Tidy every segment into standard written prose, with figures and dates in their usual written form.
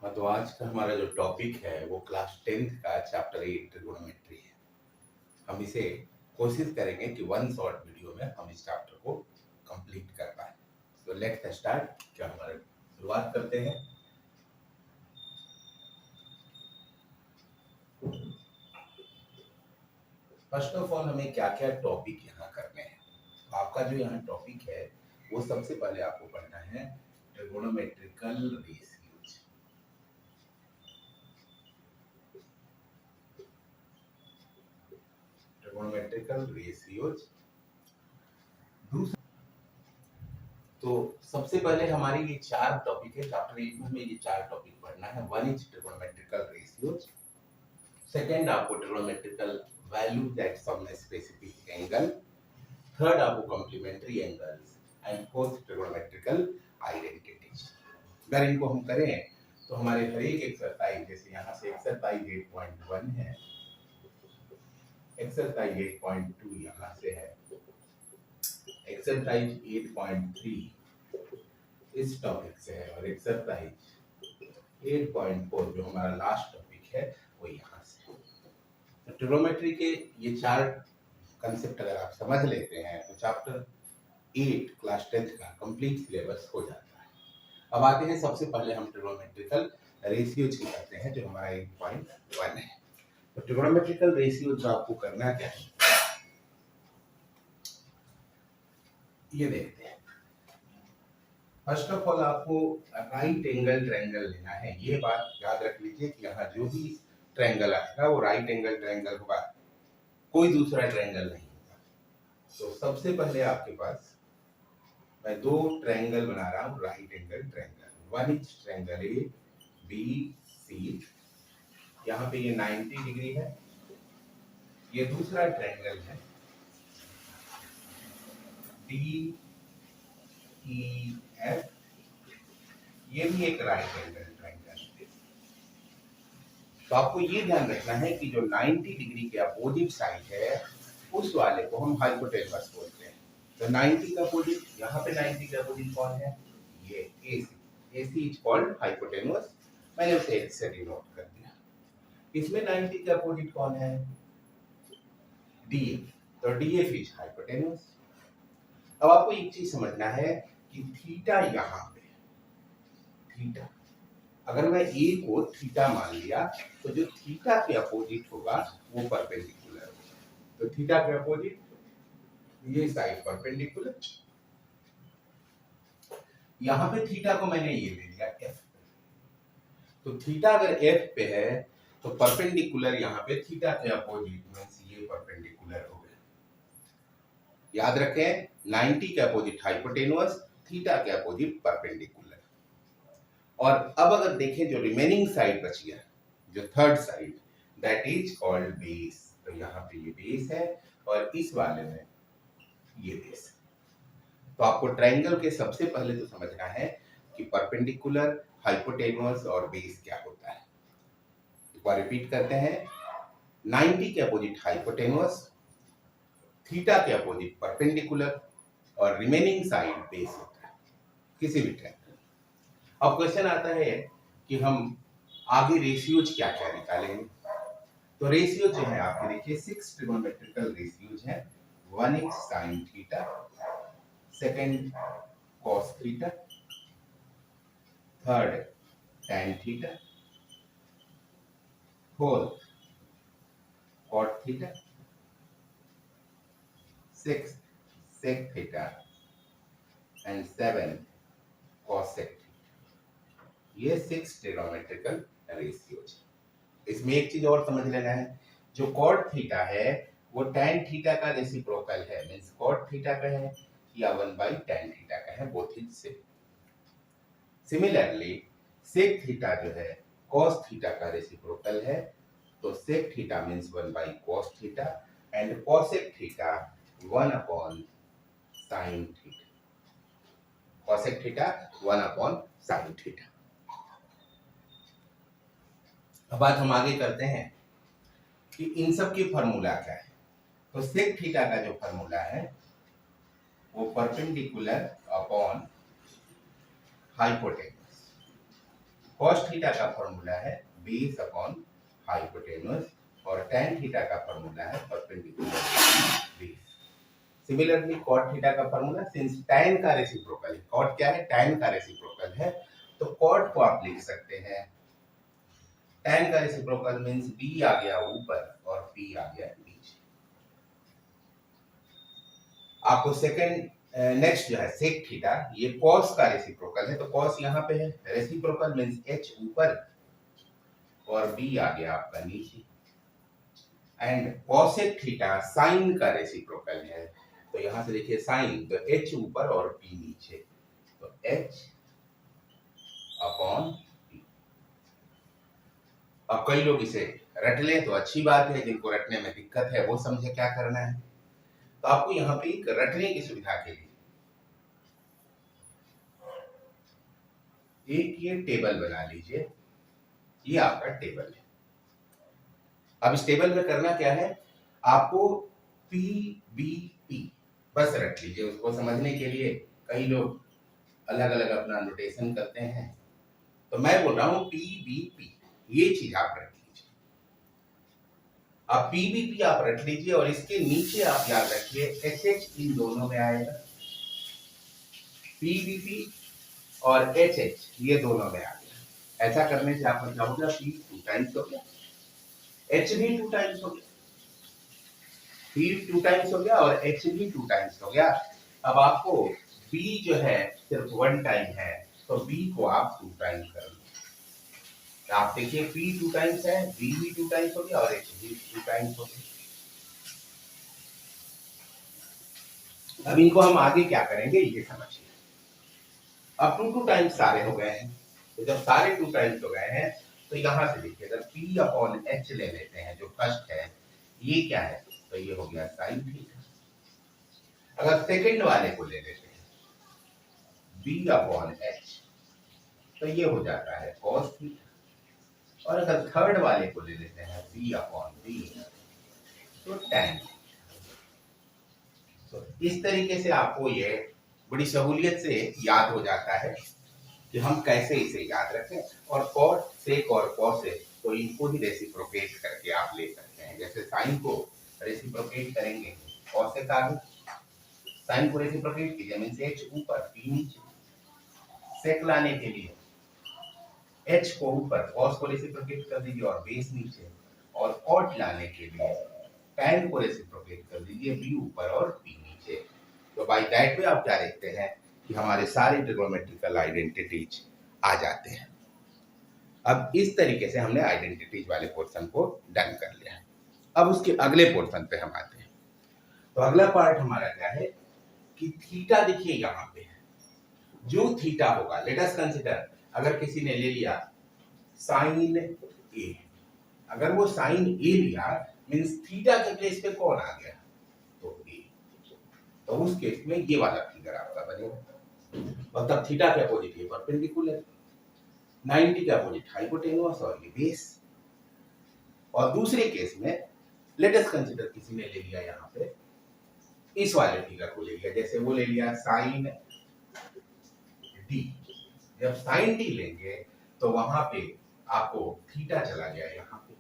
हाँ, तो आज का हमारा जो टॉपिक है वो क्लास 10th का चैप्टर 8 ट्रिगोनोमेट्री है। हम इसे कोशिश करेंगे कि वन शॉर्ट वीडियो में हम इस चैप्टर को कंप्लीट कर पाए। तो लेट्स स्टार्ट। क्या हमारे शुरुआत करते हैं। फर्स्ट ऑफ ऑल हमें क्या क्या टॉपिक यहाँ करने हैं। तो आपका जो यहाँ टॉपिक है वो सबसे पहले आपको पढ़ना है ट्रिगोनोमेट्रिकल रेशियोज। ट्रिगोनोमेट्रिकल रेशियोज तो सबसे पहले हमारी ये चार टॉपिक है। चैप्टर 8 में हमें ये चार टॉपिक पढ़ना है। One is trigonometrical ratios, second आपको trigonometrical value that some specific angle, third आपको complementary angles and fourth trigonometrical identities. अगर इनको हम करें तो हमारे हर एक एक्सरसाइज, जैसे यहाँ से एक्सरसाइज 8.1 है, एक्सरसाइज 8.2 यहाँ से है, एक्सरसाइज 8.3 इस टॉपिक से है, और एक्सरसाइज 8.4 जो हमारा लास्ट टॉपिक है वो यहाँ से। तो ट्रिग्नोमेट्री के ये चार कंसेप्ट अगर आप समझ लेते हैं तो चैप्टर 8 क्लास 10th का कंप्लीट सिलेबस हो जाता है। अब आते हैं, सबसे पहले हम ट्रिग्नोमेट्रिकल रेशियोज की करते हैं जो हमारा 8.1 है। तो ट्रिग्नोमेट्रिकल रेशियोज आपको करना क्या है ये देखते हैं। फर्स्ट ऑफ ऑल आपको राइट एंगल ट्रायंगल लेना है। ये बात याद रख लीजिए कि यहाँ जो भी ट्रायंगल आएगा वो राइट एंगल ट्रायंगल होगा, कोई दूसरा ट्रायंगल नहीं होगा। तो सबसे पहले आपके पास मैं दो ट्रायंगल बना रहा हूँ, right angle triangle. One is triangle A B C, यहाँ पे ये 90 डिग्री है। ये दूसरा ट्रायंगल है डी ई एफ, ये भी एक राइट एंगल ट्रायंगल है। तो आपको ये ध्यान रखना है कि जो 90 डिग्री के अपोजिट साइड है उस वाले को हम हाइपोटेनस बोलते हैं। तो 90 का अपोजिट, यहाँ पे 90 का अपोजिट कौन है? ये AC। AC is called hypotenuse. मैंने उसे X से डिनोट कर दिया। इसमें 90 का अपोजिट कौन है? DF। तो DF इज हाइपोटेनस। अब आपको एक चीज समझना है कि थीटा यहाँ पे, थीटा अगर मैं ए को थीटा मान लिया तो जो थीटा के अपोजिट होगा वो परपेंडिकुलर होगा। तो थीटा के अपोजिट ये साइड परपेंडिकुलर, यहाँ पे थीटा को मैंने ये ले लिया एफ पे। तो थीटा अगर एफ पे है तो परपेंडिकुलर यहाँ पे थीटा के अपोजिट मींस ये परपेंडिकुलर हो गया। याद रखें 90 के अपोजिट हाइपोटेनस, थीटा के अपोजिट परपेंडिकुलर। और अब अगर देखें जो रिमेनिंग साइड बच गया, जो third side, that is called base. तो यहाँ पे ये बेस है और इस वाले में ये बेस है। तो आपको ट्रायंगल के सबसे पहले तो समझना है कि परपेंडिकुलर, हाइपोटेनस और बेस क्या होता है। एक बार रिपीट करते हैं, 90 के अपोजिट हाइपोटेनस, थीटा के अपोजिट परपेंडिकुलर और रिमेनिंग साइड बेस होता है किसी भी ट्रायंगल। अब क्वेश्चन आता है कि हम आगे रेशियोज क्या क्या निकालेंगे। तो रेशियो जो है आपके देखिए 6 ट्रिगोनोमेट्रिकल रेशियोज हैं। One is sine theta, second cos theta, third tan theta, fourth cot theta, sixth sec theta and seventh cosec theta. ये 6 ट्रिगोनोमेट्रिकल रेशियोज। इसमें एक चीज और समझ लेना है, जो cot थीटा है वो tan थीटा का रेसिप्रोकल है, मींस cot थीटा का है या 1/tan थीटा का है, both is same. Similarly sec theta जो है cos थीटा का रेसिप्रोकल है, तो sec theta means 1/cos theta and cosec theta 1/sin theta. cosec theta 1/sin theta. अब बात हम आगे करते हैं कि इन सब की फॉर्मूला क्या है। तो sec थीटा का जो फॉर्मूला है वो perpendicular upon hypotenuse. cos theta का फॉर्मूला है बेस अपॉन हाइपोटेनस और tan थीटा का फॉर्मूला है perpendicular base. Similarly cot theta का फॉर्मूला सिंस tan का रेसिप्रोकल है, cot क्या है, tan का रेसिप्रोकल है, तो cot को आप लिख सकते हैं tan का रेसिप्रोकल मींस b आ गया ऊपर और p आ गया नीचे। आपको सेकंड नेक्स्ट जो है sec थीटा, ये cos का रेसिप्रोकल है, तो cos यहाँ पे है, रेसिप्रोकल मींस h ऊपर और b आ गया आपका नीचे। एंड cosec थीटा sin का रेसिप्रोकल है, तो यहां से देखिए sin, तो h ऊपर और p नीचे, तो h अपॉन p। अब कई लोग इसे रट लें तो अच्छी बात है, जिनको रटने में दिक्कत है वो समझे क्या करना है। तो आपको यहाँ पे एक रटने की सुविधा के लिए एक ये टेबल बना लीजिए, ये आपका टेबल है। अब इस टेबल में करना क्या है, आपको पी बी पी बस रट लीजिए। उसको समझने के लिए कई लोग अलग अलग अपना नोटेशन करते हैं, तो मैं बोल रहा हूं पी बी पी, ये चीज आप रट लीजिए। आप पी बी पी आप रट लीजिए और इसके नीचे आप याद रखिए एच एच इन दोनों में आएगा, पी बी पी और एच एच ये दोनों में आ गया। ऐसा करने से आपका क्या हो गया, पी 2 टाइम्स हो गया, एच भी 2 टाइम्स हो गया, पी 2 टाइम्स हो गया और एच भी 2 टाइम्स हो गया। अब आपको बी जो है सिर्फ 1 टाइम है, तो बी को आप 2 टाइम्स कर लो। आप देखिए पी 2 टाइम्स है, बी भी 2 टाइम्स हो गया और एच भी 2 टाइम्स हो गया। अब इनको हम आगे क्या करेंगे ये समझिए। अब 2 टाइम्स सारे हो गए हैं, तो जब सारे 2 टाइम्स हो गए हैं तो यहां से देखिए अगर p अपॉन h ले लेते हैं जो फर्स्ट है, ये क्या है, तो ये हो गया साइन थीटा। अगर सेकंड वाले को ले लेते हैं b अपॉन h, तो ये हो जाता है cos थीटा। और अगर थर्ड वाले को ले लेते हैं b अपॉन b, तो tan। तो इस तरीके से आपको ये बड़ी सहूलियत से याद हो जाता है कि हम कैसे इसे याद रखें। और cot sec और cosec तो इनको ही रेसिप्रोकेट करके आप ले सकते हैं। जैसे साइन को रेसिप्रोकेट करेंगे cosec आगे, साइन को रेसिप्रोकेट कीजिए मींस h ऊपर p नीचे। sec लाने के लिए h को ऊपर, cos को रेसिप्रोकेट कर दीजिए और बेस नीचे। और cot लाने के लिए tan को रेसिप्रोकेट कर दीजिए b ऊपर और p नीचे। तो बाय दैट वे आप क्या देखते हैं कि हमारे सारे ट्रिग्नोमेट्रिकल आइडेंटिटीज आ जाते हैं। अब इस तरीके से हमने आइडेंटिटीज वाले पोर्शन को डन कर लिया है। अब उसके अगले पोर्शन पे हम आते हैं। तो अगला पार्ट हमारा क्या है कि थीटा देखिए यहाँ पे है, जो थीटा होगा, लेट अस कंसीडर अगर किसी ने ले लिया साइन ए, अगर वो साइन ए लिया मींस थीटा के प्लेस पे कौन आ गया, तो ए, तो उस केस में ये वाला फिगर आपका बनेगा। और तब थीटा के अपोजिट ये परपेंडिकुलर, 90 के अपोजिट हाइपोटेन्यूस और ये बेस। और दूसरे केस में लेट अस कंसीडर किसी ने ले लिया यहाँ पे इस वाले फिगर को ले लिया, जैसे वो ले लिया साइन डी। जब साइन डी लेंगे तो वहां पे आपको थीटा चला गया यहाँ पे,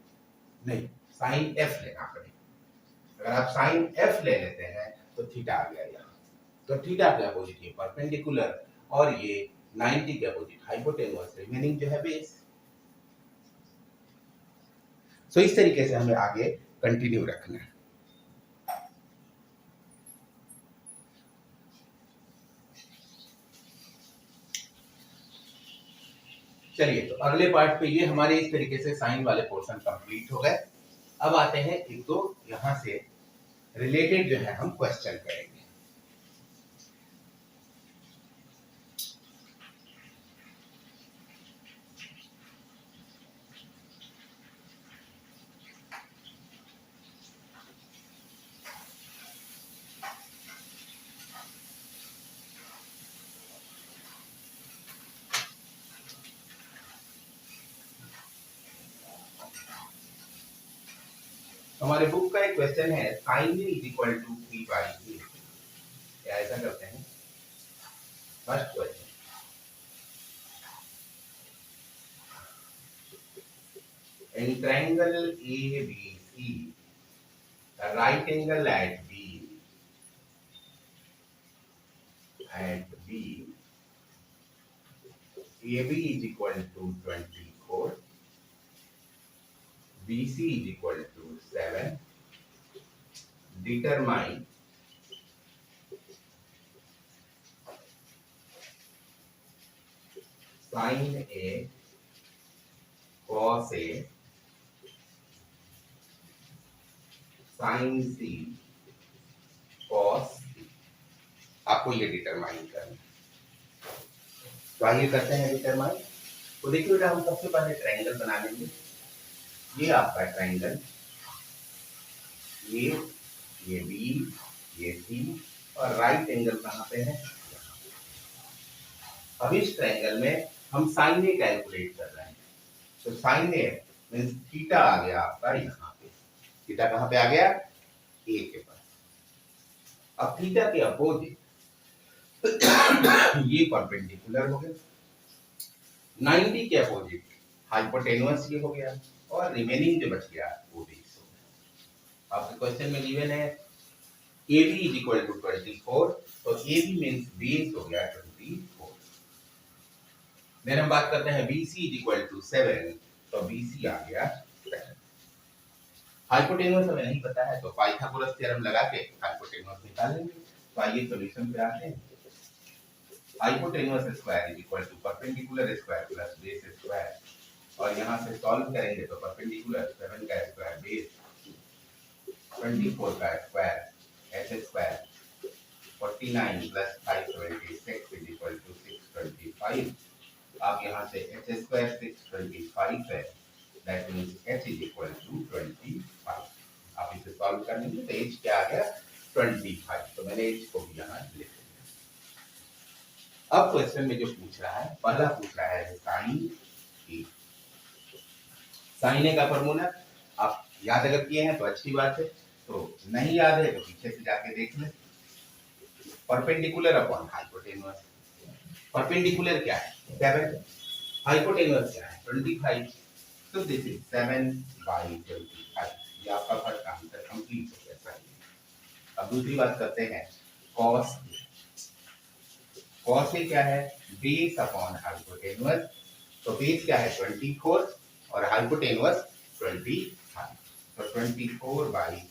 नहीं साइन एफ लेना पड़ेगा। अगर आप साइन एफ ले लेते हैं तो थीटा आ गया यहाँ, तो थीटा के अपोजिट ये परपेंडिकुलर और ये 90 के अपोजिट हाइपोटेन्यूस, रिमेनिंग जो है बेस। सो इस तरीके से हमें आगे कंटिन्यू रखना है। चलिए तो अगले पार्ट पे ये हमारे इस तरीके से साइन वाले पोर्शन कंप्लीट हो गए। अब आते हैं एक दो यहाँ से रिलेटेड जो है हम क्वेश्चन करेंगे। हमारे बुक का एक क्वेश्चन है साइन इज इक्वल टू 3/8। क्या ऐसा करते हैं, first question in triangle ABC, the right angle at B, AB is equal to 24, BC is equal to 7. Determine sin A, cos A, sin C, cos C. आपको ये determine करना है। तो आइए करते हैं डिटरमाइन। तो देखिए बेटा, हम सबसे पहले ट्रायंगल बना लेंगे। ये आपका ट्रायंगल, ये बी, ये सी, और राइट एंगल कहाँ पे है? अब इस ट्रायंगल में हम साइन ए कैलकुलेट कर रहे हैं। तो साइन ए मींस थीटा आ गया आपका यहाँ पे। थीटा कहाँ पे आ गया? ए के पास। अब थीटा के अपोजिट ये परपेंडिकुलर हो गया, 90 के अपोजिट हाइपोटेन्यूस ये हो गया, और रिमेनिंग जो बच गया वो बेस हो गया। आपके क्वेश्चन में गिवन है AB is equal to 24, तो AB मींस बेस हो गया 24। देन हम बात करते हैं BC is equal to 7, तो BC आ गया 7। हाइपोटेन्यूस हमें नहीं पता है, तो पाइथागोरस थ्योरम लगा के हाइपोटेन्यूस निकालेंगे। तो आइए सॉल्यूशन पे आते हैं। Hypotenuse square is equal to perpendicular square plus base square, और यहाँ से सॉल्व करेंगे तो परपेंडिकुलर 7 का स्क्वायर बेस 24 का square H square 49 plus 526 is equal to 625। आप यहाँ से एच स्क्वायर 625 है, that means H is equal to 25। आप इसे सॉल्व कर लेंगे तो एच क्या आ गया? 25। तो मैंने एच को भी यहाँ लिख दिया। अब क्वेश्चन में जो पूछ रहा है, पहला पूछ रहा है साइन ए। साइन ए का फॉर्मूला आप याद अगर किए हैं तो अच्छी बात है, तो नहीं याद है तो पीछे से जाके देख लें। Perpendicular upon hypotenuse. परपेंडिकुलर क्या है? 7, हाइपोटेन्यूस क्या है? 25। तो दिस इज 7/25। ये आपका फर्स्ट आंसर कंप्लीट हो गया। अब दूसरी बात करते हैं कॉस। कॉस ए क्या है? Base upon hypotenuse. तो बेस क्या है? 24 और हाइपोटेन्यूस 25। तो 24/25।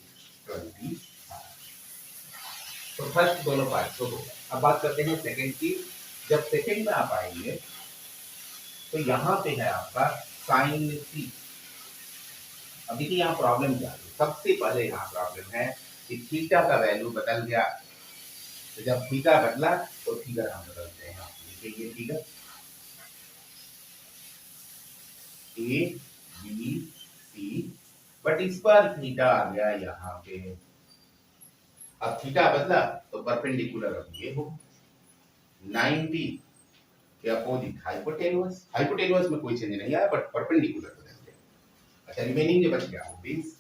तो फर्स्ट दोनों पार्ट तो हो गया। अब बात करते हैं सेकंड की। जब सेकंड में आप आएंगे तो यहाँ पे है आपका साइन सी। अब देखिए यहाँ प्रॉब्लम क्या है। सबसे पहले यहाँ प्रॉब्लम है कि थीटा का वैल्यू बदल गया। तो जब थीटा बदला तो फिगर हम बदलते हैं। देखिए ये figure A B C, but इस पर थीटा आ गया यहाँ पे। अब थीटा बदला तो परपेंडिकुलर अब ये हो 90 के अपोजिट हाइपोटेन्यूस। हाइपोटेन्यूस में कोई चेंज नहीं आया, बट परपेंडिकुलर बदल गया। अच्छा, रिमेनिंग जो बच गया वो 20।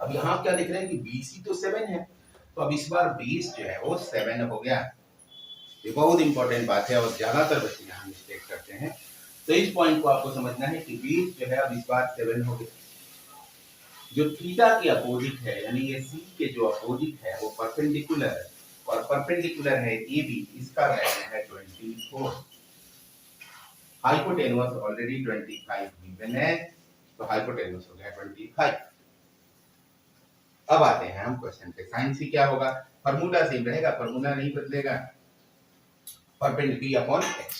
अब यहाँ क्या देख रहे हैं कि BC तो 7 है, तो अब इस बार बेस जो है वो 7 हो गया। ये बहुत इंपॉर्टेंट बात है और ज्यादातर बच्चे यहाँ मिस्टेक करते हैं। तो इस पॉइंट को आपको समझना है कि बेस जो है अब इस बार 7 हो गया। जो थीटा के अपोजिट है, यानी ये सी के जो अपोजिट है वो परपेंडिकुलर है, और परपेंडिकुलर है ए बी, इसका वैल्यू है 24। हाइपोटेन्यूस ऑलरेडी 25 गिवन है, तो हाइपोटेन्यूस हो गया 25। अब आते हैं हम क्वेश्चन पे। साइन सी क्या होगा? फॉर्मूला सेम रहेगा, फॉर्मूला नहीं बदलेगा। Perpendicular upon H.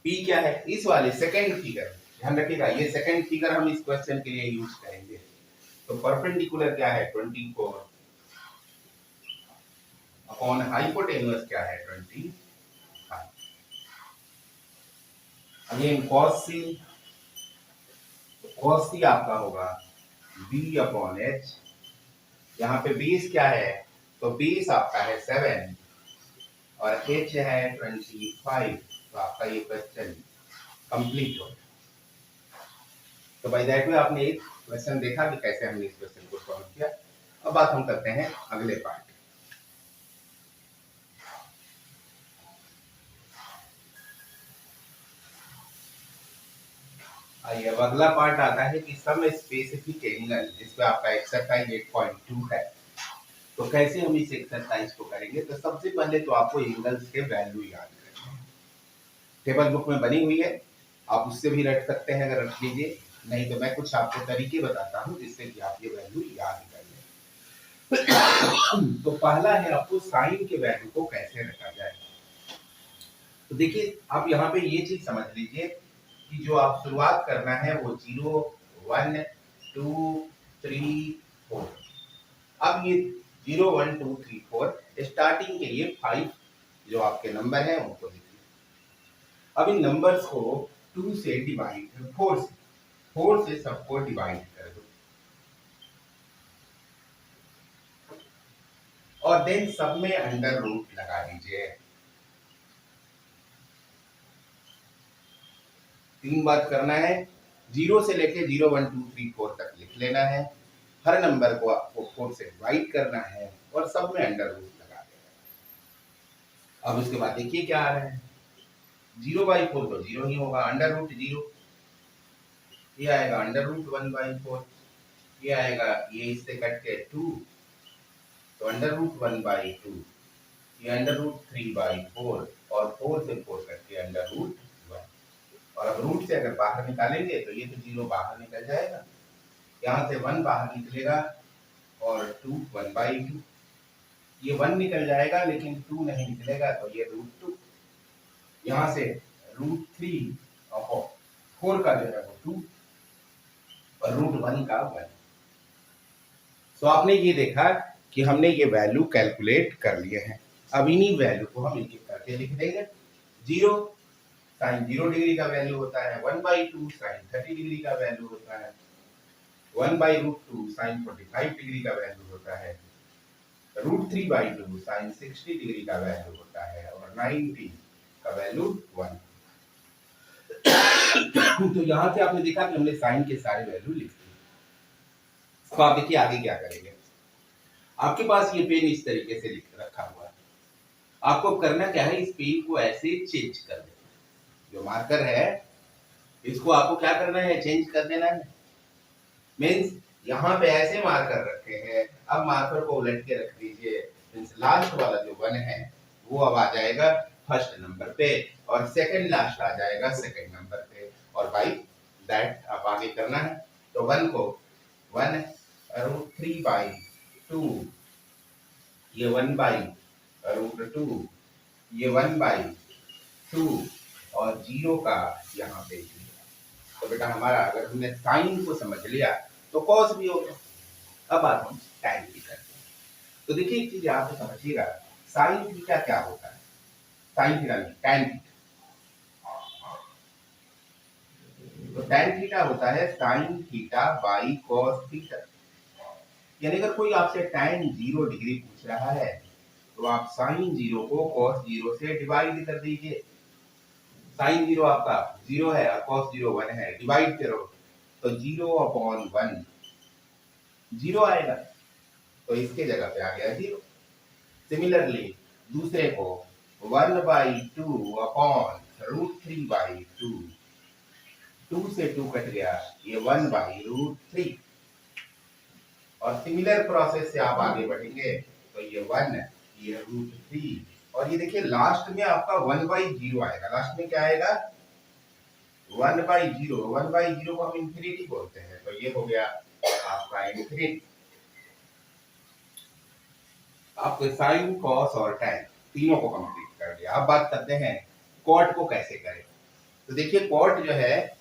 पी क्या है? इस वाले सेकंड फिगर, ध्यान रखिएगा ये सेकंड फिगर हम इस क्वेश्चन के लिए यूज करेंगे। तो परपेंडिकुलर क्या है? 24 अपॉन हाइपोटेन्यूस क्या है? 25। Again cos c, cos c आपका होगा b अपॉन h। यहाँ पे बेस क्या है? तो बेस आपका है 7 और h है 25। तो आपका ये क्वेश्चन कंप्लीट हो गया। तो बाय दैट वे आपने एक क्वेश्चन देखा कि कैसे हमने इस क्वेश्चन को सॉल्व किया। अब बात हम करते हैं अगले पार्ट। आइए अब अगला पार्ट आता है कि सम स्पेसिफिक एंगल, जिसमें आपका एक्सरसाइज 8.2 है। तो कैसे हम इस एक्सरसाइज को करेंगे? तो सबसे पहले तो आपको एंगल्स के वैल्यू याद करने हैं। टेबल बुक में बनी हुई है, आप उससे भी रट सकते हैं अगर रख लीजिए, नहीं तो मैं कुछ आपको तरीके बताता हूँ जिससे कि आप ये वैल्यू याद कर लें। तो पहला है आपको साइन के वैल्यू को कैसे रखा जाए। तो देखिए आप यहाँ पे ये चीज समझ लीजिए कि जो आप शुरुआत करना है वो 0 1 2 3 4। अब ये 0 1 2 3 4 स्टार्टिंग के लिए 5 जो आपके नंबर है उनको लिखिए। अब इन नंबर्स को 2 से डिवाइड 4 से सबको डिवाइड कर दो और देन सब में अंडर रूट लगा दीजिए। 3 बात करना है, 0 से लेके 0 1 2 3 4 तक लिख लेना है। हर नंबर को आपको 4 से डिवाइड करना है और सब में अंडर रूट लगा देना है। अब उसके बाद देखिए क्या आ रहा है, 0/4 तो 0 ही होगा, अंडर रूट 0, ये आएगा अंडर रूट 1/4, ये आएगा, ये इससे कट के 2 तो अंडर रूट 1/2, ये अंडर रूट 3/4 और 4 से 4 कट के अंडर रूट 1। और अब रूट से अगर बाहर निकालेंगे तो ये तो 0 बाहर निकल जाएगा, यहाँ से 1 बाहर निकलेगा और 2 1/2, ये 1 निकल जाएगा लेकिन 2 नहीं निकलेगा तो ये रूट 2, यहाँ से रूट 3 और 4 का जो है वो 2 और रूट 1 का 1। तो आपने ये देखा कि हमने ये वैल्यू कैलकुलेट कर लिए हैं। अब इन्हीं वैल्यू को हम एक एक करके लिख देंगे। 0 साइन 0 डिग्री का वैल्यू होता है, 1/2 साइन 30 डिग्री का वैल्यू होता है, 1/√2 साइन 45 डिग्री का वैल्यू होता है, √3/2 साइन 60 डिग्री का वैल्यू होता है और 90 का वैल्यू 1। तो यहां से आपने देखा कि हमने साइन के सारे वैल्यू लिख दिए। तो आप देखिए आगे क्या करेंगे। आपके पास ये पेन इस तरीके से लिख रखा हुआ है, आपको करना क्या है, इस पेन को ऐसे चेंज कर देना। जो मार्कर है इसको आपको क्या करना है, चेंज कर देना है। मीन्स यहाँ पे ऐसे मार्कर रखे हैं, अब मार्कर को उलट के रख दीजिए। मीन्स लास्ट वाला जो 1 है वो अब आ जाएगा फर्स्ट नंबर पे और सेकंड लास्ट आ जाएगा सेकंड नंबर पे, और बाई दैट आप आगे करना है। तो 1 को 1√3/2, ये 1/√2, ये 1/2 और 0 का यहाँ पे 0। तो बेटा हमारा अगर हमने साइन को समझ लिया तो कॉस भी हो गया। अब बात हम टैन की करते हैं। तो देखिए एक चीज यहाँ पे समझिएगा, साइन थीटा क्या होता है, साइन थीटा नहीं टैन थीटा। तो टैन थीटा होता है sine theta by cos theta. यानी अगर कोई आपसे टैन 0 डिग्री पूछ रहा है तो आप साइन 0 को कॉस 0 से डिवाइड कर दीजिए। साइन 0 आपका 0 है और कॉस 0 1 है, डिवाइड करो तो 0/1 0 आएगा, तो इसके जगह पे आ गया 0। सिमिलरली दूसरे को 1/2/√3/2, 2 से 2 कट गया, ये 1/√3। और सिमिलर प्रोसेस से आप आगे बढ़ेंगे तो ये 1, ये √3 और ये देखिए लास्ट में आपका 1/0 आएगा। लास्ट में क्या आएगा, 1/0। 1/0 को हम इंफिनिटी बोलते हैं, तो ये हो गया आपका इंफिनिटी। आपके साइन कॉस और टैन तीनों को कंप्लीट कर दिया। अब बात करते हैं कॉट को कैसे करें। तो देखिए कॉट जो है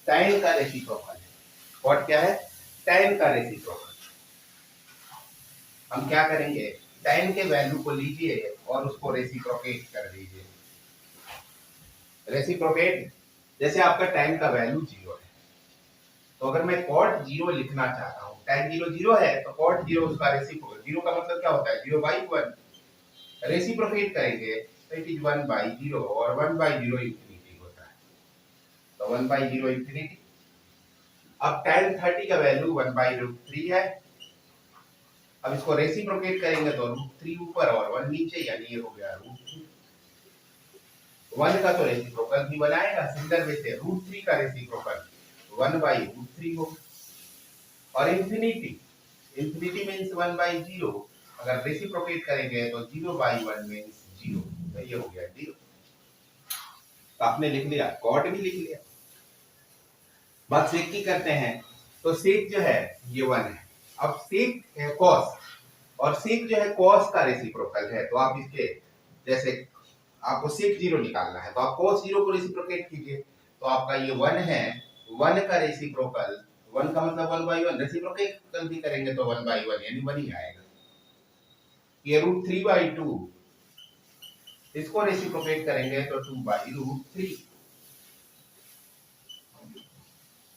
टैन का रेसिप्रोकल है। कॉट क्या है, टैन का रेसिप्रोकल। हम क्या करेंगे, टैन के वैल्यू को लीजिए और उसको रेसिप्रोकेट कर दीजिए। रेसिप्रोकेट जैसे आपका टैन का वैल्यू 0 है, तो अगर मैं कॉट 0 लिखना चाहता हूँ, टैन 0 0 है तो कॉट 0 उसका रेसिप्रोकल। 0 का मतलब क्या होता है, 0/1। रेसिप्रोकेट करेंगे तो इट इज 1/0 और 1/0 इंफिनिटी होता है, तो 1/0 इंफिनिटी। अब tan 30 का वैल्यू 1/√3 है। अब इसको रेसिप्रोकेट करेंगे तो √3 ऊपर और 1 नीचे, यानी ये हो गया √3। 1 का तो रेसिप्रोकल ही बनाएगा, सिमिलर वे से √3 का रेसिप्रोकल 1/√3 होगा। और इंफिनिटी, इंफिनिटी मीन्स 1/0, अगर रेसिप्रोकेट करेंगे तो 0/1 मीन्स 0, तो ये हो गया 0। तो आपने लिख लिया, कॉट भी लिख लिया। बात सेक की करते हैं, तो सेक जो है ये 1 है। अब सेक है कॉस, और सेक जो है कॉस का रेसिप्रोकल है, तो आप इसके जैसे आपको सेक 0 निकालना है तो आप cos 0 को रेसिप्रोकेट कीजिए, तो आपका ये 1 है, 1 का रेसिप्रोकल, 1 का मतलब 1/1, रेसिप्रोकेट भी करेंगे तो 1/1 यानी 1 ही आएगा। ये √3/2, इसको रेसिप्रोकेट करेंगे तो 2/√3।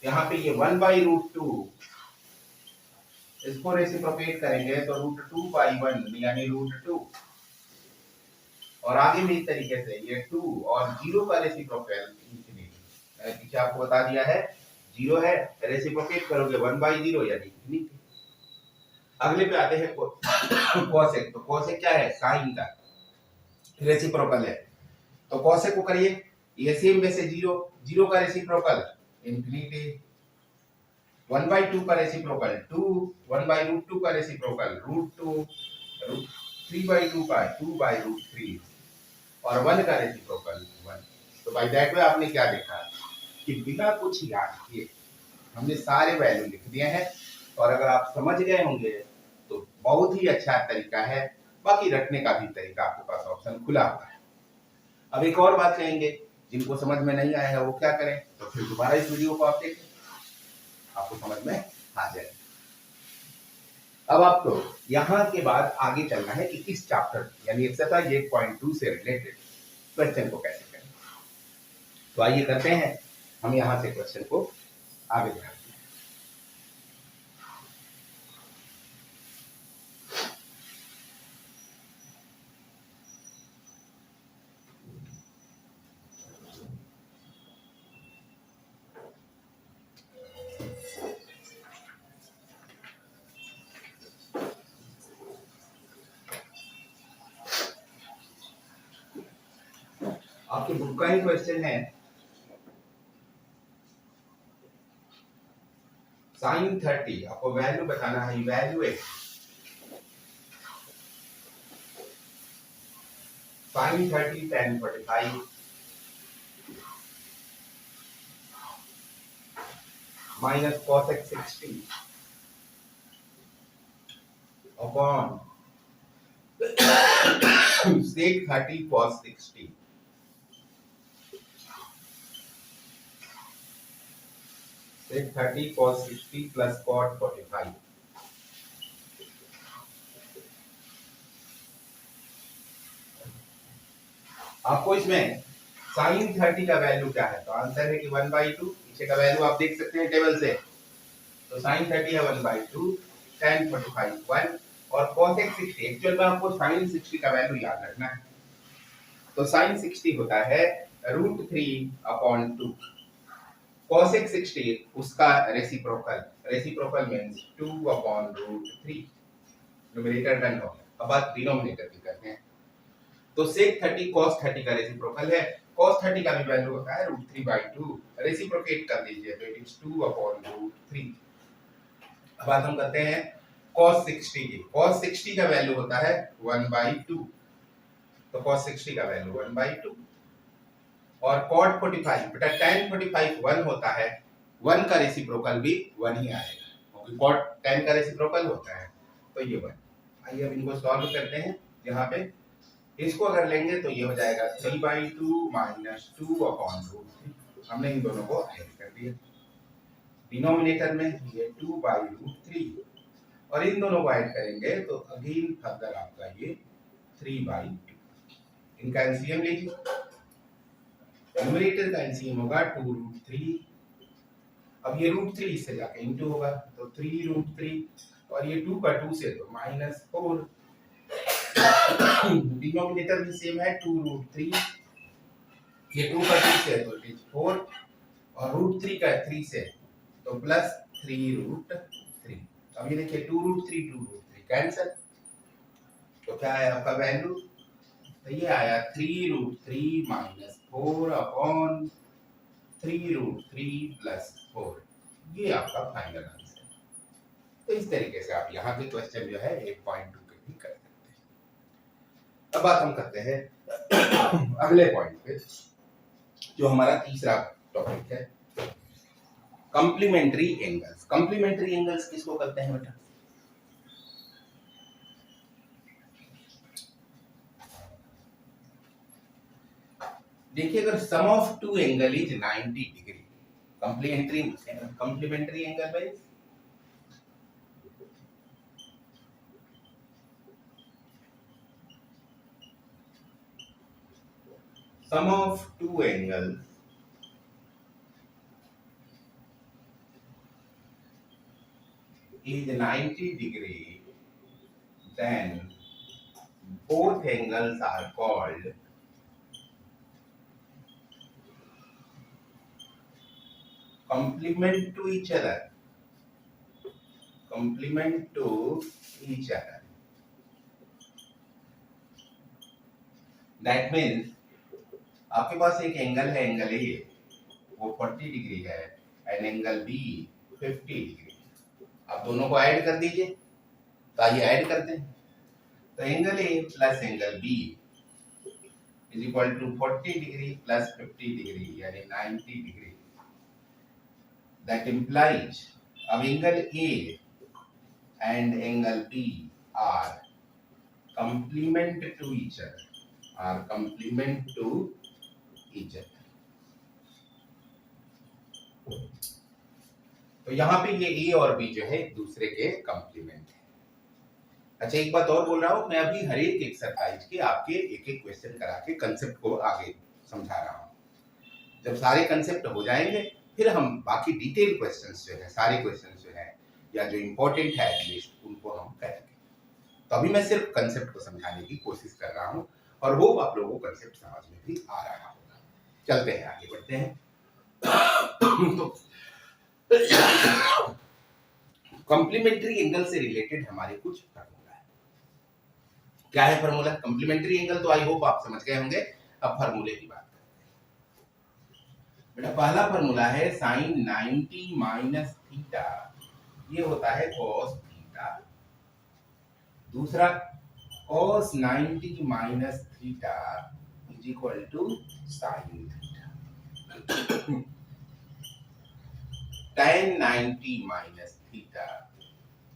यहाँ पे ये 1/√2, इसको रेसिप्रोकेट करेंगे तो √2/1 यानी √2। और आगे भी इस तरीके से ये 2 और 0 का रेसिप्रोकल इंफिनिटी, मैंने पीछे आपको बता दिया है 0 है, रेसिप्रोकेट करोगे 1/0 यानी इंफिनिटी। अगले पे आते हैं कोसेक। तो कोसेक क्या है, साइन का रेसिप्रोकल है, तो कोसेक को करिए, ये सेम वैसे 0 का रेसिप्रोकल इंफिनिटी, 1/2 का रेसिप्रोकल 2, 1/√2 का रेसिप्रोकल √2, 3/2 का 2/√3, और 1 का रेसिप्रोकल 1। तो बाय दैट वे आपने क्या देखा कि बिना कुछ याद किए हमने सारे वैल्यू लिख दिए हैं, और अगर आप समझ गए होंगे तो बहुत ही अच्छा तरीका है, बाकी रखने का भी तरीका आपके पास ऑप्शन खुला हुआ है। अब एक और बात कहेंगे, जिनको समझ में नहीं आया है वो क्या करें, तो फिर दोबारा इस वीडियो को आप देखें, आपको समझ में आ जाए। अब आपको यहाँ के बाद आगे चलना है कि इस चैप्टर यानी एक्सरसाइज 8.2 से रिलेटेड क्वेश्चन को कैसे करें। तो आइए करते हैं, हम यहाँ से क्वेश्चन को आगे बढ़ाते हैं। आपके बुक का ही क्वेश्चन है, sin 30, आपको वैल्यू बताना है, वैल्यू है sin 30 tan 45 minus cosec 60 upon sec 30 cos 60 sec 30 cos 60 plus cot 45। आपको इसमें sin 30 का वैल्यू क्या है, तो आंसर है कि 1/2, पीछे का वैल्यू आप देख सकते हैं टेबल से, तो sin 30 है 1/2, tan 45 1, और cosec 60, एक्चुअल में आपको sin 60 का वैल्यू याद रखना है, तो sin 60 होता है √3/2, cosec 60 उसका reciprocal, reciprocal means 2/√3, numerator done हो गया। अब बात डिनोमिनेटर की करते हैं, तो sec 30 cos 30 का रेसिप्रोकल है, cos 30 का भी वैल्यू होता है √3/2, रेसिप्रोकेट कर दीजिए तो इट इज 2/√3। अब बात हम करते हैं cos 60 की, cos 60 का वैल्यू होता है 1/2, तो cos 60 का वैल्यू 1/2, और cot 45 बेटा tan 45 1 होता है, 1 का रेसिप्रोकल भी 1 ही आएगा, क्योंकि cot tan का रेसिप्रोकल होता है, तो ये 1। आइए अब इनको सॉल्व करते हैं, यहाँ पे इसको अगर लेंगे तो ये हो जाएगा 3/2 माइनस 2/√3, हमने इन दोनों को ऐड कर दिया, डिनोमिनेटर में ये 2/√3, और इन दोनों को ऐड करेंगे तो अगेन फर्दर आपका ये 3/2, इनका एलसीएम लीजिए, न्यूमरेटर का एलसीएम होगा 2√3, अब ये √3 इससे जाके इनटू होगा तो 3√3, और ये 2 का 2 से तो -4, डिनोमिनेटर भी सेम है 2√3, ये 2 का 2 से तो इट इज 4, और √3 का 3 से तो प्लस 3√3। अब ये देखिए 2√3 2√3 कैंसिल, तो क्या है आपका वैल्यू, तो ये आया 3√3 - 4/3√3 + 4, ये आपका फाइनल आंसर है। तो इस तरीके से आप यहाँ के क्वेश्चन जो है 8.2 के भी कर सकते हैं। अब बात हम करते हैं अगले पॉइंट पे, जो हमारा तीसरा टॉपिक है, कॉम्प्लीमेंट्री एंगल्स। कॉम्प्लीमेंट्री एंगल्स किसको कहते हैं बेटा? देखिए, अगर sum of two angle is 90 degree, complementary angle में sum of two angles is 90 degree, then both angles are called complement to each other. Complement to each other. That means आपके पास एक angle है, एंगल ए वो 40 degree है and angle B 50 degree. आप दोनों को add कर दीजिए। तो आइए ऐड करते हैं। तो angle A plus angle B is equal to 40 degree plus 50 degree यानी 90 डिग्री। दैट इम्प्लाइज अब angle A and angle B are complement to each other, are complement to each other. तो यहाँ पे ये ए और बी जो है एक दूसरे के कंप्लीमेंट है। अच्छा, एक बात और बोल रहा हूँ, मैं अभी हर एक एक्सरसाइज के आपके एक एक क्वेश्चन करा के कंसेप्ट को आगे समझा रहा हूँ। जब सारे कंसेप्ट हो जाएंगे फिर हम बाकी डिटेल क्वेश्चंस जो है, सारे क्वेश्चंस जो है या जो इम्पोर्टेंट है एटलीस्ट उनको हम करेंगे। तो अभी मैं सिर्फ कंसेप्ट को समझाने की कोशिश कर रहा हूँ और वो आप लोगों को कंसेप्ट समझ में भी आ रहा होगा। चलते हैं, आगे बढ़ते हैं। तो कॉम्प्लीमेंट्री एंगल से रिलेटेड हमारे कुछ फार्मूला है। क्या है फार्मूला? कॉम्प्लीमेंट्री एंगल तो आई होप आप समझ गए होंगे। अब फार्मूले की बात करते हैं। बेटा, पहला फार्मूला है साइन 90 माइनस थीटा, ये होता है cos थीटा। दूसरा cos 90 minus theta is equal to sine theta. tan 90 minus theta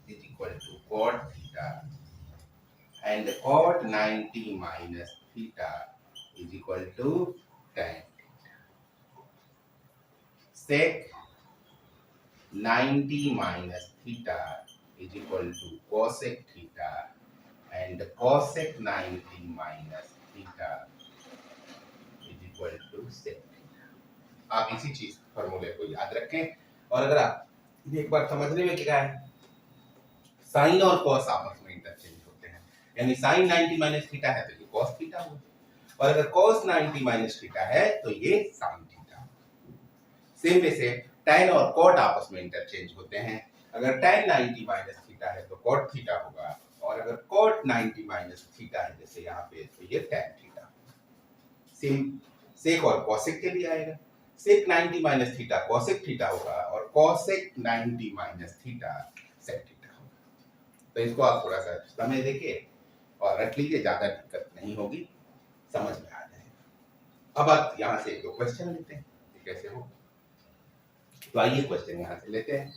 is equal to cot theta, and cot 90 minus theta is equal to tan theta. Sec 90 minus theta is equal to cosec theta, and cosec 90 minus theta is equal to sec theta. आप इसी चीज फॉर्मूले को याद रखें। और अगर आप एक बार समझने में क्या है, साइन और कॉस आपस में इंटरचेंज होते हैं, यानी साइन 90 माइनस थीटा है तो ये कॉस थीटा हुआ, और अगर कॉस 90 माइनस थीटा है तो ये साइन थीटा। सेम वे से tan और कॉट आपस में इंटरचेंज होते हैं। अगर tan 90 माइनस थीटा है तो कॉट थीटा होगा, और अगर कॉट 90 माइनस थीटा है जैसे यहाँ पे तो ये tan थीटा। सेम सेक और कॉसेक के लिए आएगा। Sec 90 minus theta cosec theta होगा और cosec 90 minus theta sec theta होगा। तो इसको आप थोड़ा सा समय देखिए और रख लीजिए, ज्यादा दिक्कत नहीं होगी, समझ में आ जाएगा। अब आप यहाँ से एक दो क्वेश्चन लेते हैं कैसे हो। तो आइए क्वेश्चन यहाँ से लेते हैं।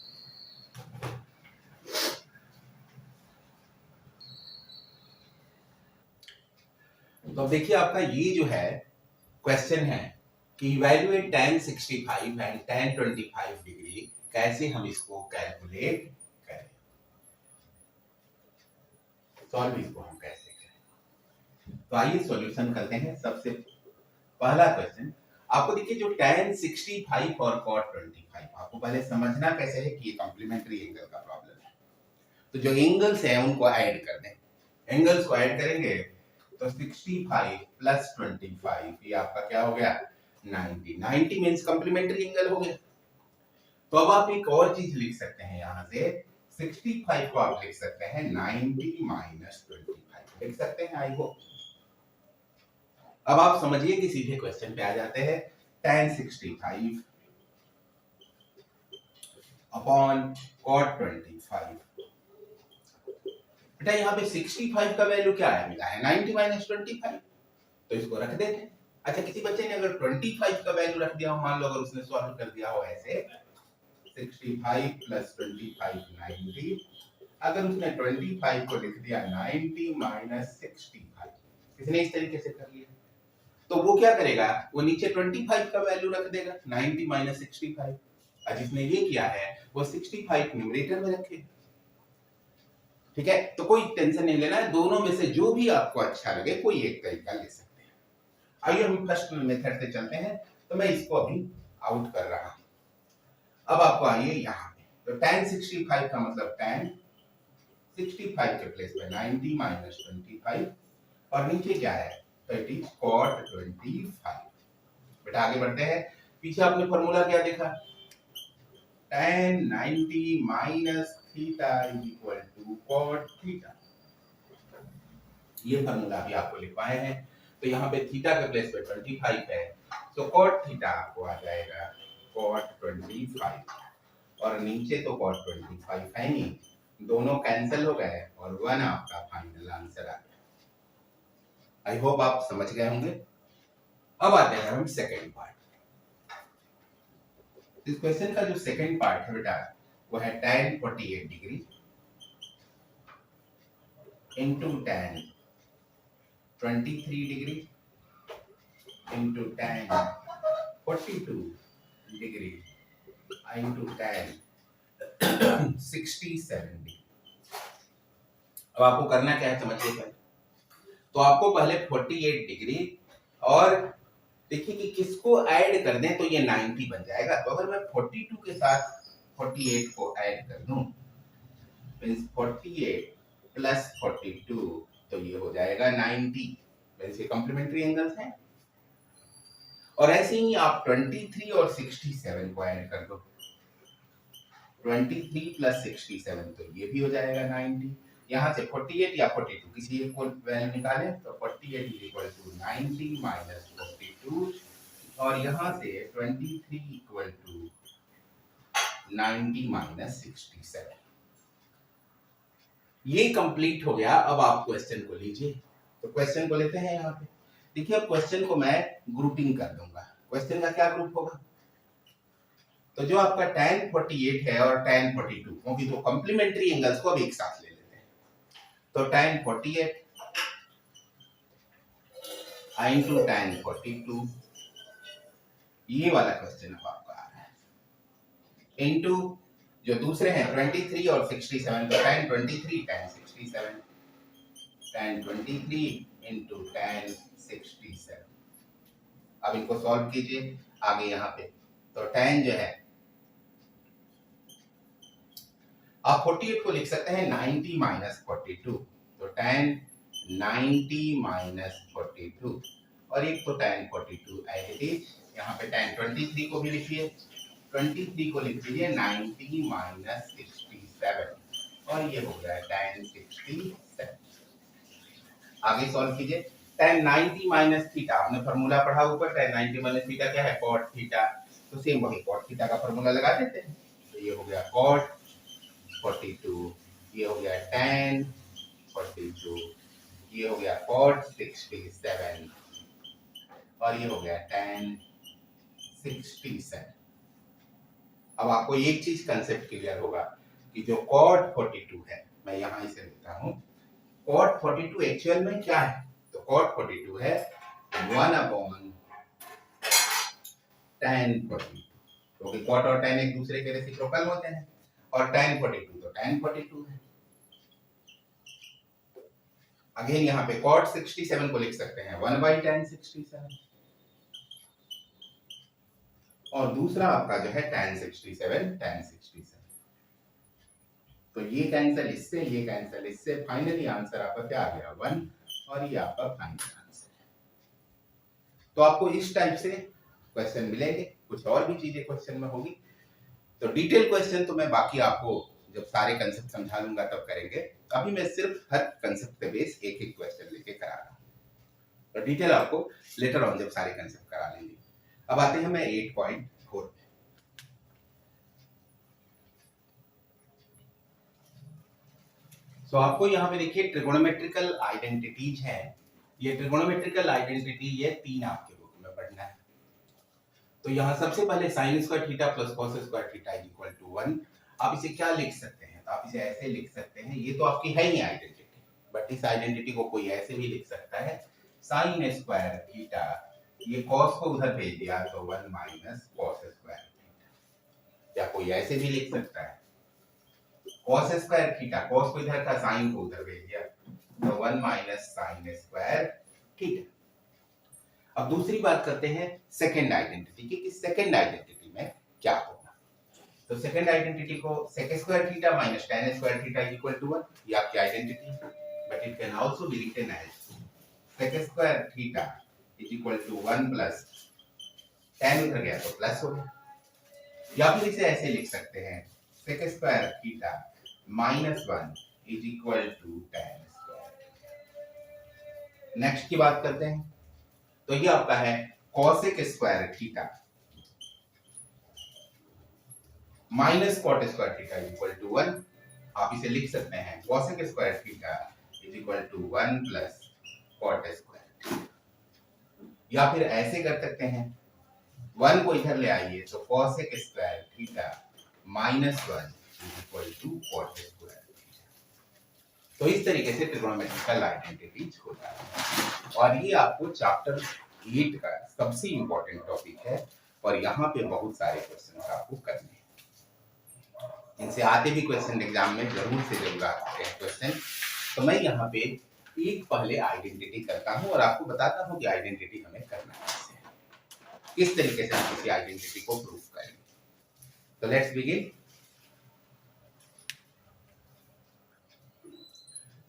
तो अब देखिए, आपका ये जो है क्वेश्चन है कि evaluate tan 65 and tan 25 degree, कैसे हम इसको कैलकुलेट करें, सॉल्व इसको हम कैसे करें। तो आइए सॉल्यूशन करते हैं। सबसे पहला क्वेश्चन आपको देखिए, जो tan 65 और cot 25, आपको पहले समझना कैसे है कि ये कॉम्प्लीमेंट्री एंगल का प्रॉब्लम है। तो जो एंगल्स हैं उनको ऐड कर दें। एंगल्स को ऐड करेंगे तो 65 प्लस 25 ये आपका क्या हो गया 90। 90 मींस कॉम्प्लीमेंट्री एंगल हो गया। तो अब आप एक और चीज लिख सकते हैं, यहाँ से 65 को आप लिख सकते हैं 90 माइनस 25 लिख सकते हैं। आई होप अब आप समझिए कि सीधे क्वेश्चन पे आ जाते हैं। tan 65 upon cot 25। बेटा यहाँ पे 65 का वैल्यू क्या है, मिला है 90 माइनस 25, तो इसको रख देते हैं। अच्छा, किसी बच्चे ने अगर 25 का वैल्यू रख दिया हो, मान लो अगर उसने सॉल्व कर दिया हो ऐसे 65 प्लस 25 90, अगर उसने 25 को लिख दिया 90 माइनस 65, इसने इस तरीके से कर लिया, तो वो क्या करेगा, वो नीचे 25 का वैल्यू रख देगा 90 माइनस 65, और जिसने ये किया है वो 65 न्यूमरेटर में रखेगा। ठीक है, तो कोई टेंशन नहीं लेना है, दोनों में से जो भी आपको अच्छा लगे कोई एक तरीका ले सकते हैं। आइए हम फर्स्ट मेथड से चलते हैं, तो मैं इसको अभी आउट कर रहा हूं। अब आपको आइए यहाँ पे, तो tan 65 का मतलब tan 65 के प्लेस में 90 माइनस 25, और नीचे क्या है, तो इट इज cot 25। बेटा आगे बढ़ते हैं, पीछे आपने फॉर्मूला क्या देखा, tan 90 minus theta is equal to cot theta, ये फॉर्मूला भी आपको लिखवाए हैं। तो यहाँ पे थीटा के प्लेस पे 25 है, तो cot थीटा आपको आ जाएगा cot 25, और नीचे तो cot 25 है नहीं, दोनों कैंसिल हो गए और 1 आपका फाइनल आंसर आ गया। आई होप आप समझ गए होंगे। अब आते हैं हम सेकेंड पार्ट। इस क्वेश्चन का जो सेकेंड पार्ट है बेटा, वो है tan 48 degree into tan 23 degree into tan 42 degree into tan 67 degree. अब आपको करना क्या है समझिए पहले, तो आपको पहले 48 डिग्री, और देखिए कि किसको ऐड कर दें तो ये 90 बन जाएगा। तो अगर मैं 42 के साथ 48 को ऐड कर दूं, मींस 48 प्लस 42, तो ये हो जाएगा 90, मींस ये कॉम्प्लीमेंट्री एंगल्स हैं। और ऐसे ही आप 23 और 67 को ऐड कर दो, 23 प्लस 67, तो ये भी हो जाएगा 90। यहाँ से 48 या 42 किसी एक को वैल्यू निकालें, तो 48 इज इक्वल टू 90 माइनस 42, और यहाँ से 23 इक्वल टू 90 माइनस 67। ये कंप्लीट हो गया। अब आप क्वेश्चन को लीजिए, तो क्वेश्चन को लेते हैं यहाँ पे। देखिए अब क्वेश्चन को मैं ग्रुपिंग कर दूंगा। क्वेश्चन का क्या ग्रुप होगा, तो जो आपका tan 48 है और tan 42, क्योंकि तो कॉम्प्लीमेंट्री एंगल्स को अब एक साथ ले लेते हैं, तो tan 48 इंटू tan 42, ये वाला क्वेश्चन अब आपका आ रहा है, इंटू जो दूसरे हैं 23 और 67, तो tan 23 tan 67, tan 23 into tan 67। अब इनको सॉल्व कीजिए आगे यहाँ पे, तो tan जो है आप 48 को लिख सकते हैं 90 माइनस 42, तो tan 90 माइनस 42, और एक तो tan 42 एज इट इज। यहाँ पे tan 23 को भी लिखिए, 23 को लिख दीजिए 90 माइनस 67, और ये हो गया tan 67। आगे सॉल्व कीजिए, tan 90 माइनस थीटा, आपने फॉर्मूला पढ़ा ऊपर, tan 90 माइनस थीटा क्या है, cot थीटा, तो सेम वही cot थीटा का फॉर्मूला लगा देते हैं, तो ये हो गया cot 42, ये हो गया tan 42, ये हो गया cot 67, और ये हो गया tan 67। अब आपको एक चीज कंसेप्ट क्लियर होगा कि जो cot 42 है, मैं यहां इसे लिखता हूं, cot 42 एक्चुअल में क्या है, तो cot 42 है 1 अपॉन tan 42, क्योंकि cot और tan एक दूसरे के रेसिप्रोकल होते हैं, और tan 42 तो tan 42 है। अगेन यहाँ पे cot 67 को लिख सकते हैं 1 by tan 67, और दूसरा आपका जो है tan 67, तो ये कैंसिल इससे, ये कैंसिल इससे, फाइनली आंसर आपका क्या आ गया 1, और ये आपका फाइनल आंसर है। तो आपको इस टाइप से क्वेश्चन मिलेंगे, कुछ और भी चीजें क्वेश्चन में होगी, तो डिटेल क्वेश्चन तो मैं बाकी आपको जब सारे कंसेप्ट समझा लूंगा तब करेंगे। अभी मैं सिर्फ हर कंसेप्ट पे बेस एक एक क्वेश्चन लेके करा रहा हूँ, तो डिटेल आपको लेटर ऑन जब सारे कंसेप्ट करा लेंगे। अब आते हैं मैं 8.4 पे। तो आपको यहाँ पे देखिए ट्रिगोनोमेट्रिकल आइडेंटिटीज हैं। ये ट्रिगोनोमेट्रिकल आइडेंटिटी ये 3 आपके बुक में पढ़ना है। तो यहाँ सबसे पहले sine square theta plus cos square theta is equal to 1। आप इसे क्या लिख सकते हैं? तो आप इसे ऐसे लिख सकते हैं, ये तो आपकी है ही आइडेंटिटी, बट इस आइडेंटिटी को कोई ऐसे भी लिख सकता है, साइन स्क्वायर थीटा, ये कॉस को उधर भेज दिया तो 1 माइनस कॉस स्क्वायर थीटा। या कोई ऐसे भी लिख सकता है, कॉस स्क्वायर थीटा, कॉस को इधर था, साइन को उधर भेज दिया तो 1 माइनस साइन स्क्वायर थीटा। अब दूसरी बात करते हैं सेकंड आइडेंटिटी की, कि सेकंड आइडेंटिटी में क्या होगा। तो सेकंड आइडेंटिटी को sec square theta minus tan square theta is equal to 1, ये आपकी आइडेंटिटी है, but it can also be written as sec square theta is equal to 1 plus tan उधर गया तो प्लस हो गया। या फिर इसे ऐसे लिख सकते हैं, sec square theta minus 1 is equal to tan square. Next की बात करते हैं, तो ये आपका है cosec square theta minus cot square theta is equal to 1। आप इसे लिख सकते हैं cosec square theta is equal to 1 plus cot square. या फिर ऐसे कर सकते हैं, 1 को इधर ले आइए तो cosec square theta minus 1 is equal to cot square. तो इस तरीके से ट्रिगोनोमेट्रिकल आइडेंटिटीज होता है, और ये आपको चैप्टर 8 का सबसे इंपॉर्टेंट टॉपिक है, और यहाँ पे बहुत सारे क्वेश्चन आपको करने हैं। इनसे आते भी क्वेश्चन एग्जाम में जरूर से जरूर आते हैं क्वेश्चन। तो मैं यहाँ पे एक पहले आइडेंटिटी करता हूँ और आपको बताता हूँ कि आइडेंटिटी हमें करना कैसे है, किस तरीके से हम किसी आइडेंटिटी को प्रूव करेंगे। तो लेट्स बिगिन।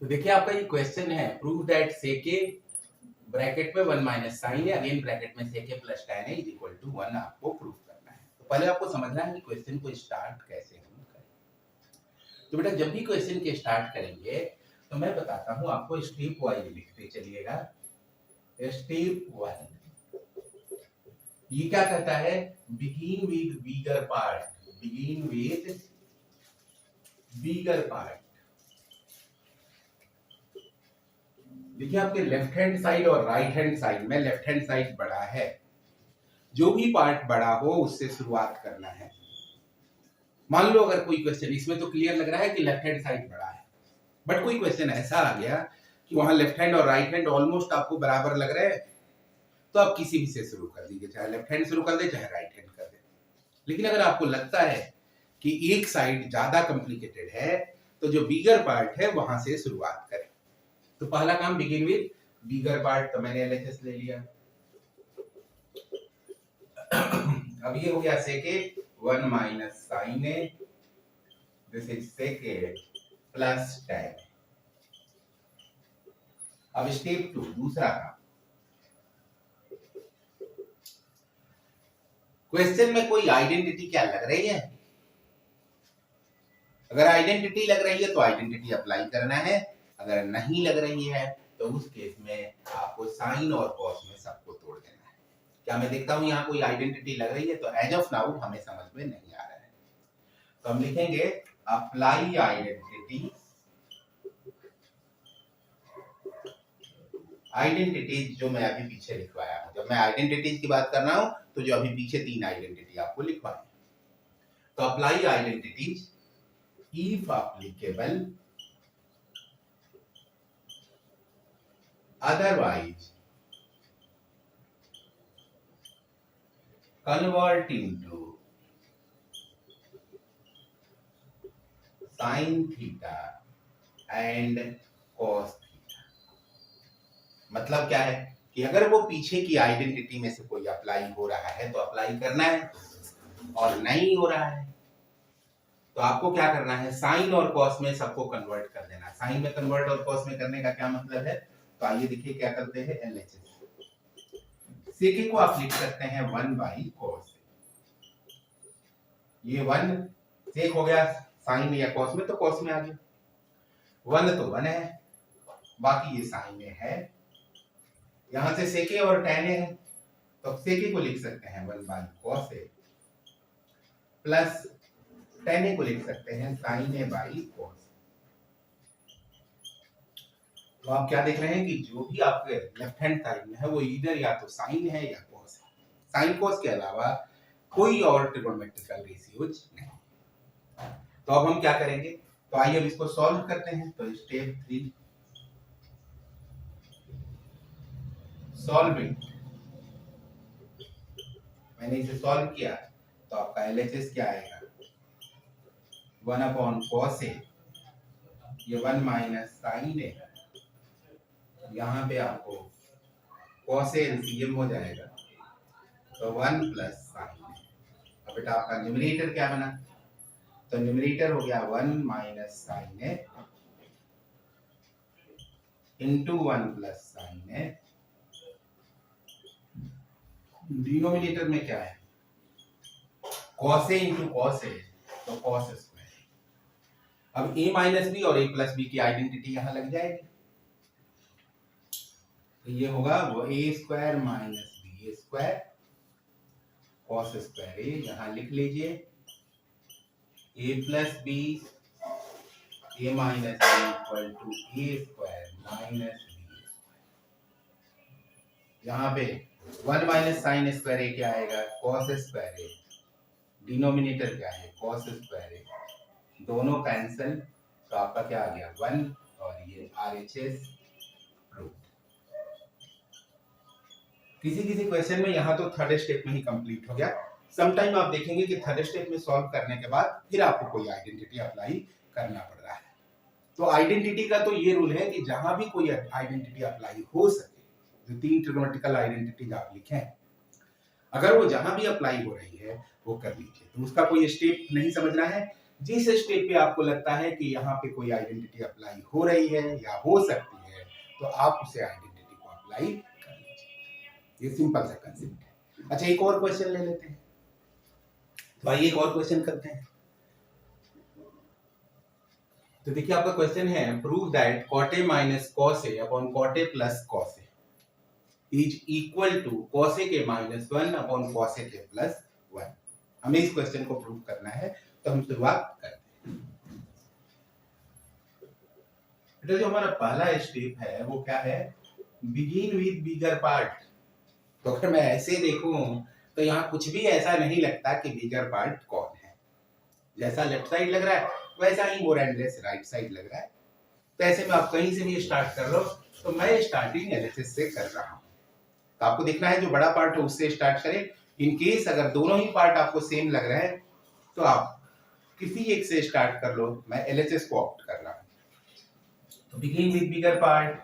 तो देखिए आपका ये क्वेश्चन है, प्रूव दैट सेके ब्रैकेट में 1 माइनस साइन है, अगेन ब्रैकेट में सेके प्लस tan है इज इक्वल टू 1 आपको प्रूव करना है। तो पहले आपको समझना है कि क्वेश्चन को स्टार्ट कैसे हम करें। तो बेटा जब भी क्वेश्चन के स्टार्ट करेंगे तो मैं बताता हूं आपको, स्टेप वाइज लिखते चलिएगा। स्टेप 1 ये क्या कहता है, begin with bigger part, begin with bigger part. देखिए आपके लेफ्ट हैंड साइड और राइट हैंड साइड में लेफ्ट हैंड साइड बड़ा है, जो भी पार्ट बड़ा हो उससे शुरुआत करना है। मान लो अगर कोई क्वेश्चन, इसमें तो क्लियर लग रहा है कि लेफ्ट हैंड साइड बड़ा है, बट कोई क्वेश्चन ऐसा आ गया कि वहां लेफ्ट हैंड और राइट हैंड ऑलमोस्ट आपको बराबर लग रहे हैं, तो आप किसी भी से शुरू कर दीजिए, चाहे लेफ्ट हैंड शुरू कर दे चाहे राइट हैंड कर दे। लेकिन अगर आपको लगता है कि एक साइड ज्यादा कॉम्प्लिकेटेड है, तो जो बिगर पार्ट है वहां से शुरुआत करें। तो पहला काम बिगिन विद बिगर पार्ट, तो मैंने एलएचएस ले लिया। अब ये हो गया sec A 1 minus sine A, this is sec A plus tan। अब स्टेप 2 दूसरा काम, क्वेश्चन में कोई आइडेंटिटी क्या लग रही है? अगर आइडेंटिटी लग रही है तो आइडेंटिटी अप्लाई करना है, अगर नहीं लग रही है तो उस केस में आपको साइन और कॉस में सबको तोड़ देना है। क्या मैं देखता हूं यहाँ कोई आइडेंटिटी लग रही है? तो एज ऑफ नाउ हमें समझ में नहीं आ रहा है, तो हम लिखेंगे अप्लाई आइडेंटिटी, आइडेंटिटीज जो मैं अभी पीछे लिखवाया हूं। जब मैं आइडेंटिटीज की बात कर रहा हूं तो जो अभी पीछे 3 आइडेंटिटी आपको लिखवाए, तो apply identities if applicable, otherwise convert into sin theta and cos theta। मतलब क्या है कि अगर वो पीछे की आइडेंटिटी में से कोई अप्लाई हो रहा है तो अप्लाई करना है, और नहीं हो रहा है तो आपको क्या करना है, साइन और कॉस में सबको कन्वर्ट कर देना। साइन में कन्वर्ट और कॉस में करने का क्या मतलब है, तो आइए देखिए क्या करते हैं। एलएचएस सेके को आप लिख सकते हैं 1 बाई कॉस, ये 1 सेक हो गया साइन या कॉस में, तो कॉस में आ गया। 1 तो 1 है, बाकी ये साइन में है, यहां से सेके और tan है, तो सेके को लिख सकते हैं 1 by cos A, plus tan को लिख सकते हैं sin ए बाई cos। तो आप क्या देख रहे हैं कि जो भी आपके लेफ्ट हैंड साइड में है वो इधर या तो साइन है या कॉस है। साइन कॉस के अलावा कोई और ट्रिगोनोमेट्रिकल रेशियोज नहीं। तो अब हम क्या करेंगे, तो आइए अब इसको सॉल्व करते हैं। तो स्टेप 3 सॉल्विंग। मैंने इसे सॉल्व किया तो आपका एलएचएस क्या आएगा, 1/cos ए, ये 1 माइनस साइन ए, यहाँ पे आपको cos ए एलसीएम हो जाएगा तो 1 प्लस साइन ए। अब बेटा आपका न्यूमरेटर क्या बना, तो न्यूमरेटर हो गया 1 minus sine A into 1 plus sine A. Denominator में क्या है, cos A into cos A, तो cos स्क्वायर। अब a माइनस बी और a प्लस बी की आइडेंटिटी यहाँ लग जाएगी, तो ये होगा वो a square minus B square cos square A, यहाँ लिख लीजिए a plus B, a minus B equal to a square minus B square. यहाँ पे 1 माइनस साइन स्क्वायर ए क्या आएगा, cos स्क्वायर ए, डिनोमिनेटर क्या है cos स्क्वायर ए, दोनों कैंसिल, तो आपका क्या आ गया 1, और ये RHS प्रूफ। किसी किसी क्वेश्चन में यहाँ तो थर्ड स्टेप में ही कंप्लीट हो गया। समटाइम आप देखेंगे कि थर्ड स्टेप में सॉल्व करने के बाद फिर आपको कोई आइडेंटिटी अप्लाई करना पड़ रहा है। तो आइडेंटिटी का तो ये रूल है कि जहां भी कोई आइडेंटिटी अप्लाई हो सके, जो 3 ट्रिगोनोमेट्रिकल आइडेंटिटीज आप लिखें, अगर वो जहां भी अप्लाई हो रही है वो कर लीजिए। तो उसका कोई स्टेप नहीं समझना है, जिस स्टेप पे आपको लगता है कि यहाँ पे कोई आइडेंटिटी अप्लाई हो रही है या हो सकती है, तो आप उसे आइडेंटिटी को अप्लाई कर लीजिए। ये सिंपल सा कंसेप्ट है। अच्छा, एक और क्वेश्चन ले लेते हैं। तो आइए एक और क्वेश्चन करते हैं। तो देखिए आपका क्वेश्चन है, prove that cot a minus cos a upon cot a plus cos a is equal to cos a के माइनस 1 अपॉन cos a के प्लस 1। हमें इस क्वेश्चन को प्रूव करना है, तो हम शुरुआत करते हैं। बेटा जो हमारा पहला स्टेप है वो क्या है, बिगिन विद बिगर पार्ट। तो अगर मैं ऐसे देखूं तो यहाँ कुछ भी ऐसा नहीं लगता कि बिगर पार्ट कौन है। जैसा लेफ्ट साइड लग रहा है वैसा ही more and less right side लग रहा है। तो ऐसे में आप कहीं से भी स्टार्ट कर लो, तो मैं स्टार्टिंग एलएचएस से कर रहा हूँ। तो आपको देखना है जो बड़ा पार्ट है उससे स्टार्ट करें। इन केस अगर दोनों ही पार्ट आपको सेम लग रहे हैं तो आप किसी एक से स्टार्ट कर लो। मैं एलएचएस को ऑप्ट कर रहा हूँ। तो बिगिन विद बिगर पार्ट,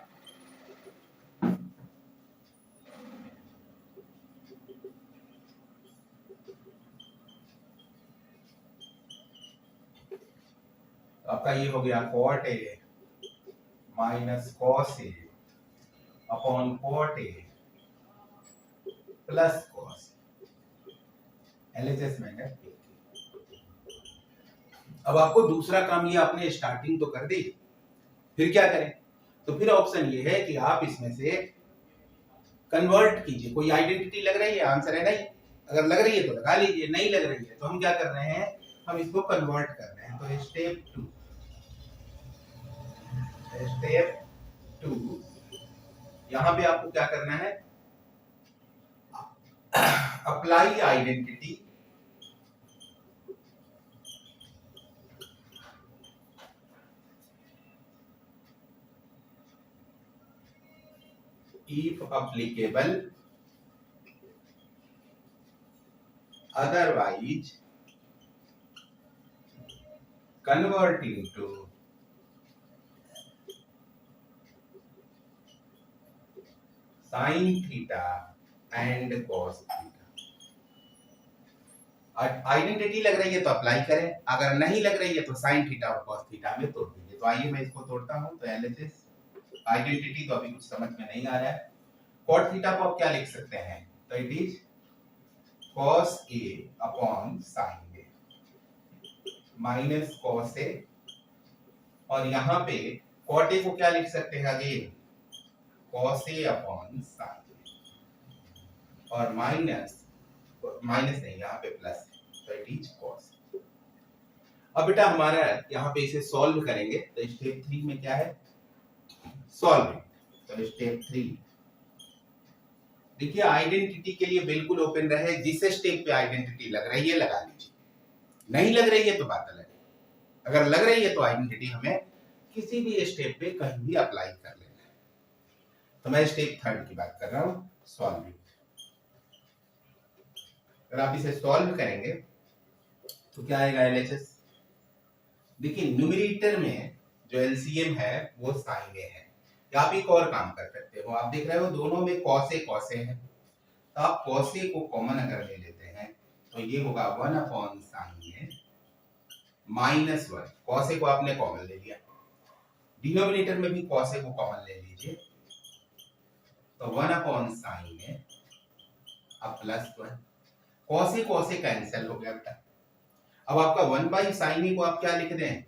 आपका ये हो गया cot a minus cos a upon cot a plus cos LHS मैंने। अब आपको दूसरा काम ये आपने स्टार्टिंग तो कर दी, फिर क्या करें, तो फिर ऑप्शन ये है कि आप इसमें से कन्वर्ट कीजिए। कोई आइडेंटिटी लग रही है, आंसर है नहीं, अगर लग रही है तो लगा लीजिए, नहीं लग रही है तो हम क्या कर रहे हैं, हम इसको कन्वर्ट कर रहे हैं। तो स्टेप 2 यहां पे आपको क्या करना है, apply identity if applicable, otherwise convert into sin theta and cos theta। Identity लग रही है तो अप्लाई करें, अगर नहीं लग रही है तो sin थीटा और cos थीटा में तोड़ दीजिए। तो आइए मैं इसको तोड़ता हूं। तो एलएचएस आइडेंटिटी तो अभी कुछ समझ में नहीं आ रहा है। cot थीटा को आप क्या लिख सकते हैं, तो it is cos a upon sin a minus cos a, और यहाँ पे cot a को क्या लिख सकते हैं, again cos a upon sin a, और माइनस नहीं, यहाँ पे प्लस, तो इट इज cos। अब बेटा हमारा यहाँ पे इसे सॉल्व करेंगे। तो स्टेप 3 में क्या है, सॉल्व इट। तो स्टेप 3 देखिए आइडेंटिटी के लिए बिल्कुल ओपन रहे, जिस स्टेप पे आइडेंटिटी लग रही है लगा लीजिए, नहीं लग रही है तो बात अलग है। अगर लग रही है तो आइडेंटिटी हमें किसी भी स्टेप पे कहीं भी अप्लाई कर लेना है। तो मैं स्टेप 3 की बात कर रहा हूं, सॉल्व इट। अगर आप इसे सॉल्व करेंगे तो क्या आएगा एलएचएस। देखिए न्यूमरेटर में जो एलसीएम है वो साइन ए है। या आप एक और काम कर सकते हो, आप देख रहे हो दोनों में कॉसे कॉसे है, तो आप कॉसे को कॉमन अगर ले लेते हैं तो ये होगा 1 अपॉन साइन ए माइनस 1। कॉसे को आपने कॉमन ले लिया, डिनोमिनेटर में भी कॉसे को कॉमन ले लीजिए, तो 1 अपॉन साइन ए अब प्लस 1। कॉसे कॉसे कैंसिल हो गया बेटा। अब आपका 1 बाई साइन ए को आप क्या लिख रहे हैं,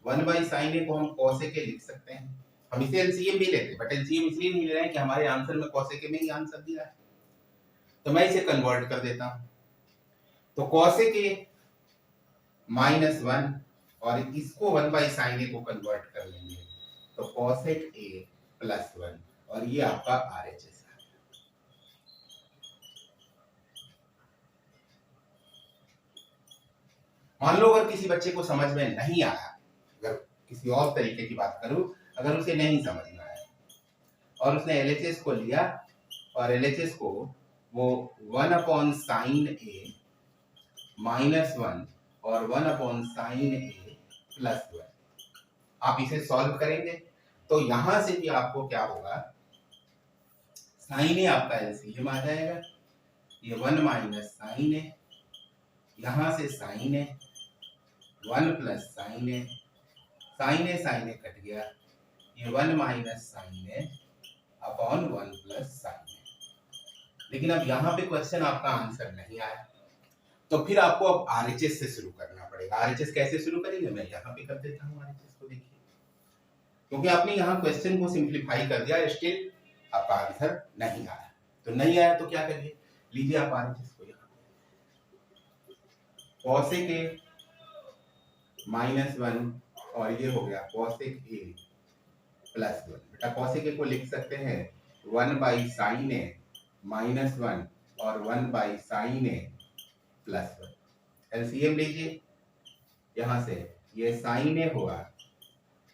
1 बाई साइन ए को हम कॉसे के लिख सकते हैं। हम इसे एलसीएम भी लेते हैं, बट एलसीएम इसलिए नहीं ले रहे हैं कि हमारे आंसर में कॉसे के में ही आंसर दिया है, तो मैं इसे कन्वर्ट कर देता हूं। तो कॉसे के माइनस 1 और इसको 1 बाई साइन ए को कन्वर्ट कर लेंगे तो कॉसेक ए प्लस 1 और ये आपका आरएचएस है। मान लो अगर किसी बच्चे को समझ में नहीं आया, अगर किसी और तरीके की बात करूं, अगर उसे नहीं समझ में आया और उसने एलएचएस को लिया और एलएचएस को वो 1 अपॉन साइन ए माइनस 1 और 1 अपॉन साइन ए प्लस 1, आप इसे सॉल्व करेंगे तो यहां से भी आपको क्या होगा, साइन ए आपका एलसीएम आ जाएगा, ये 1 माइनस साइन ए, यहां से साइन ए 1 प्लस साइन ए कट गया, ये 1 माइनस साइन ए अपॉन 1 प्लस साइन ए। लेकिन अब यहाँ पे क्वेश्चन आपका आंसर नहीं आया, तो फिर आपको अब आरएचएस से शुरू करना पड़ेगा। आरएचएस कैसे शुरू करेंगे, मैं यहाँ पे कर देता हूँ आरएचएस को। देखिए क्योंकि आपने यहाँ क्वेश्चन को सिंप्लीफाई कर दिया, स्टिल आपका आंसर नहीं आया, तो नहीं आया तो क्या करिए, लीजिए आप आरएचएस को, यहाँ कॉसेक ए माइनस 1 और ये हो गया कॉसेक ए प्लस 1। बेटा कॉसेक ए को लिख सकते हैं 1 बाई साइन ए माइनस 1 और 1 by sine A plus 1। LCM लीजिए, यहां से ये साइन ए हुआ,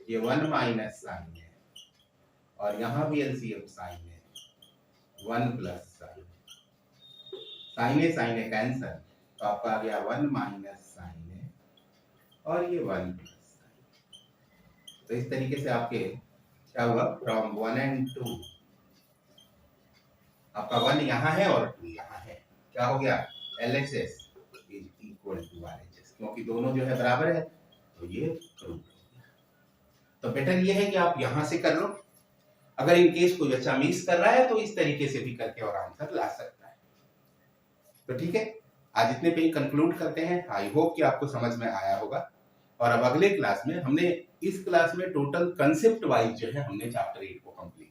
ये 1 माइनस साइन ए और यहां भी एलसीएम साइन ए 1 प्लस साइन ए कैंसल, तो आपका आ गया 1 माइनस साइन ए और ये 1 प्लस साइन। तो इस तरीके से आपके क्या हुआ, फ्रॉम 1 एंड 2 आपका 1 यहाँ है और 2 यहाँ है, क्या हो गया, LHS is equal to RHS, क्योंकि दोनों जो है बराबर है तो ये प्रूव हो गया। तो बेटर ये है कि आप यहां से कर लो, अगर इन केस कोई बच्चा मिस कर रहा है तो इस तरीके से भी करके और आंसर ला सकता है। तो ठीक है, आज इतने पे ही कंक्लूड करते हैं। आई होप कि आपको समझ में आया होगा, और अब अगले क्लास में हमने इस क्लास में टोटल कंसेप्ट वाइज जो है हमने चैप्टर 8 को कंप्लीट